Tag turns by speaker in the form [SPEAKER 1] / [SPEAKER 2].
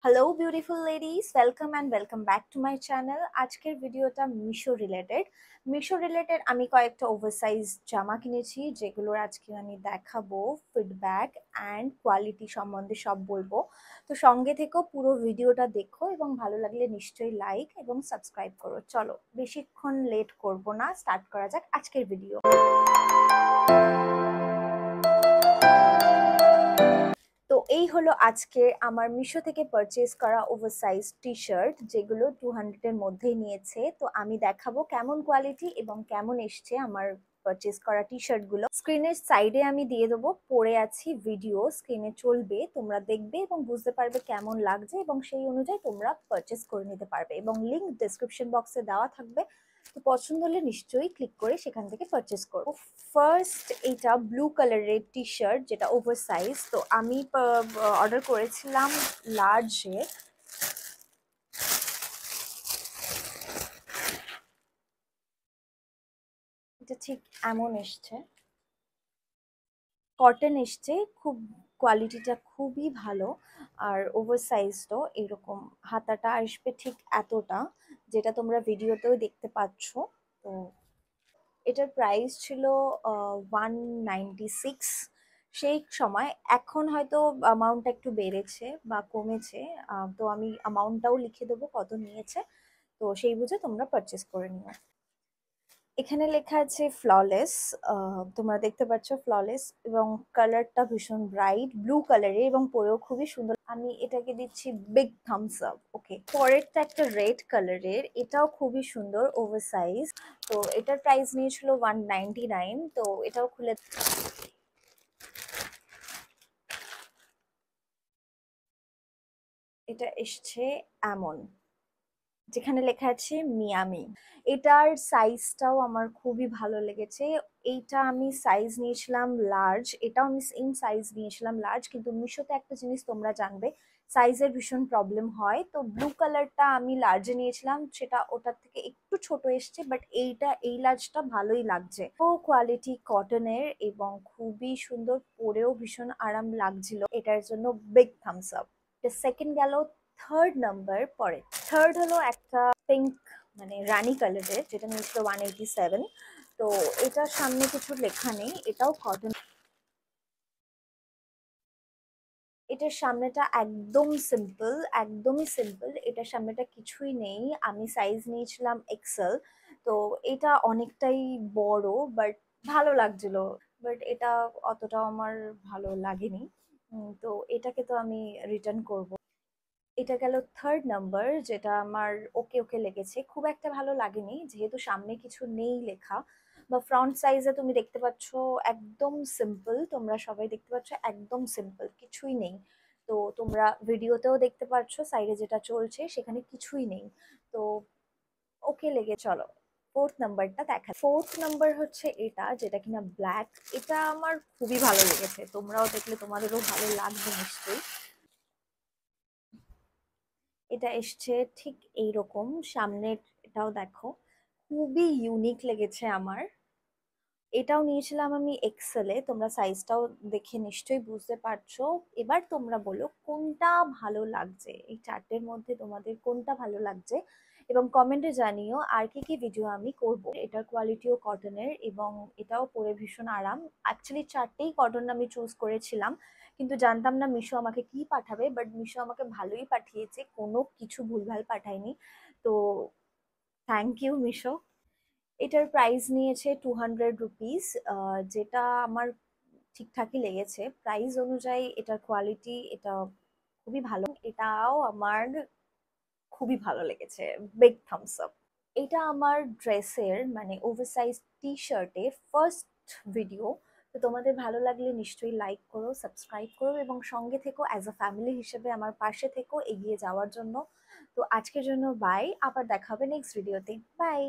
[SPEAKER 1] Hello beautiful ladies, welcome and welcome back to my channel. আজকের ভিডিওটা Meesho related আমি কয়েকটা ওভারসাইজ জামা কিনেছি, যেগুলোর আজকে আমি দেখাবো, ফিডব্যাক অ্যান্ড কোয়ালিটি সম্বন্ধে সব বলবো। তো সঙ্গে থেকেও পুরো ভিডিওটা দেখো এবং ভালো লাগলে নিশ্চয়ই লাইক এবং সাবস্ক্রাইব করো। চলো বেশিক্ষণ লেট করব না, স্টার্ট করা যাক আজকের ভিডিও। তো এই হলো আজকে আমার মিশো থেকে পারচেজ করা ওভারসাইজ টি শার্ট, যেগুলো 200-এর মধ্যেই নিয়েছে। তো আমি দেখাবো কেমন কোয়ালিটি এবং কেমন এসছে আমার পারচেজ করা টি শার্ট গুলো। স্ক্রিনের সাইডে আমি দিয়ে দেবো, পড়ে আছি ভিডিও স্ক্রিনে চলবে, তোমরা দেখবে এবং বুঝতে পারবে কেমন লাগছে এবং সেই অনুযায়ী তোমরা পারচেজ করে নিতে পারবে, এবং লিংক ডেসক্রিপশন বক্সে দেওয়া থাকবে। তো পছন্দ হলে নিশ্চয়ই ক্লিক করে সেখান থেকে পারচেস করবো। ফার্স্ট এইটা ব্লু কালারের টি শার্ট, যেটা ওভার সাইজ। তো আমি অর্ডার করেছিলাম লার্জে। এটা ঠিক এমন এসছে, কটন এসছে, খুব কোয়ালিটিটা খুবই ভালো। আর ওভার সাইজটাও এরকম, হাতাটা আসবে ঠিক এতটা, যেটা তোমরা ভিডিওতেও দেখতে পাচ্ছ। তো এটার প্রাইস ছিল 196 সেই সময়। এখন হয়তো অ্যামাউন্টটা একটু বেড়েছে বা কমেছে, তো আমি অ্যামাউন্টটাও লিখে দেবো কত নিয়েছে, তো সেই বুঝে তোমরা পারচেস করে নিও। এখানে লেখা আছে ফ্ললেস, তোমরা দেখতে পাচ্ছ ফ্ললেস, এবং কালারটা ভীষণ ব্রাইট ব্লু কালারের এবং পরেও খুবই সুন্দর। আমি এটাকে দিচ্ছি বিগ থামস আপ। ওকে, পরেরটা একটা রেড কালারের, এটাও খুবই সুন্দর ওভার সাইজ। তো এটার প্রাইস নিয়েছিল 199। তো এটাও খুলে, এটা এসছে এমন, যেখানে লেখা আছে মিয়ামি। এটার সাইজটাও আমার খুবই ভালো লেগেছে। এইটা আমি সাইজ নিয়েছিলাম লার্জ, এটাও আমি সেম সাইজ নিয়েছিলাম লার্জ, কিন্তু মিশোতে একটা জিনিস তোমরা জানবে, সাইজের ভীষণ প্রবলেম হয়। তো ব্লু কালারটা আমি লার্জে নিয়েছিলাম, সেটা ওটার থেকে একটু ছোট এসছে, বাট এই লার্জটা ভালোই লাগছে। ও কোয়ালিটি কটনের এবং খুবই সুন্দর, পরেও ভীষণ আরাম লাগছিল। এটার জন্য বিগ থামস আপ। সেকেন্ড গেল, থার্ড নাম্বার। পরে থার্ড হলো একটা পিঙ্ক, মানে রানী কালারের, যেটা নিয়েছিল 187। তো এটার সামনে কিছু লেখা নেই, এটাও কটন। এটার সামনেটা একদম সিম্পল, একদমই সিম্পল, এটার সামনেটা কিছুই নেই। আমি সাইজ নিয়েছিলাম এক্সেল। তো এটা অনেকটাই বড়, বাট ভালো লাগছিল। বাট এটা অতটাও আমার ভালো লাগেনি। তো এটাকে তো আমি রিটার্ন করব। এটা গেল থার্ড নাম্বার, যেটা আমার ওকে ওকে লেগেছে, খুব একটা ভালো লাগেনি, যেহেতু সামনে কিছু নেই লেখা। বা ফ্রন্ট সাইজে তুমি দেখতে পাচ্ছ একদম সিম্পল, তোমরা সবাই দেখতে পাচ্ছ একদম সিম্পল, কিছুই নেই। তো তোমরা ভিডিওতেও দেখতে পাচ্ছ সাইডে যেটা চলছে সেখানে কিছুই নেই। তো ওকে লেগে, চলো ফোর্থ নাম্বারটা দেখা। ফোর্থ নাম্বার হচ্ছে এটা, যেটা কিনা ব্ল্যাক। এটা আমার খুবই ভালো লেগেছে, তোমরাও দেখলে তোমাদেরও ভালো লাগবে নিশ্চয়ই। এটা এসছে ঠিক এইরকম, সামনের এটাও দেখো, খুবই ইউনিক লেগেছে আমার। এটাও নিয়েছিলাম আমি এক্সেলে, তোমরা সাইজটাও দেখে নিশ্চয়ই বুঝতে পারছো। এবার তোমরা বলো কোনটা ভালো লাগছে, এই চারটের মধ্যে তোমাদের কোনটা ভালো লাগছে, এবং কমেন্টে জানিও আর কি কি ভিডিও আমি করব। এটার কোয়ালিটিও কটনের এবং এটাও পরে ভীষণ আরাম। অ্যাকচুয়ালি চারটেই কটন আমি চুজ করেছিলাম, কিন্তু জানতাম না মিশো আমাকে কি পাঠাবে, বাট মিশো আমাকে ভালোই পাঠিয়েছে, কোনো কিছু ভুলভাল পাঠায়নি। তো থ্যাংক ইউ মিশো। এটার প্রাইস নিয়েছে 200 রুপিস, যেটা আমার ঠিকঠাকই লেগেছে প্রাইস অনুযায়ী। এটার কোয়ালিটি এটা খুবই ভালো, এটাও আমার খুবই ভালো লেগেছে, বিগ থামস আপ। এটা আমার ড্রেসের, মানে ওভারসাইজ টি শার্টের ফার্স্ট ভিডিও। তো তোমাদের ভালো লাগলে নিশ্চয়ই লাইক করো, সাবস্ক্রাইব করো এবং সঙ্গে থেকো, অ্যাজ আ ফ্যামিলি হিসেবে আমার পাশে থেকো এগিয়ে যাওয়ার জন্য। তো আজকের জন্য বাই, আবার দেখা হবে নেক্সট ভিডিওতে। বাই।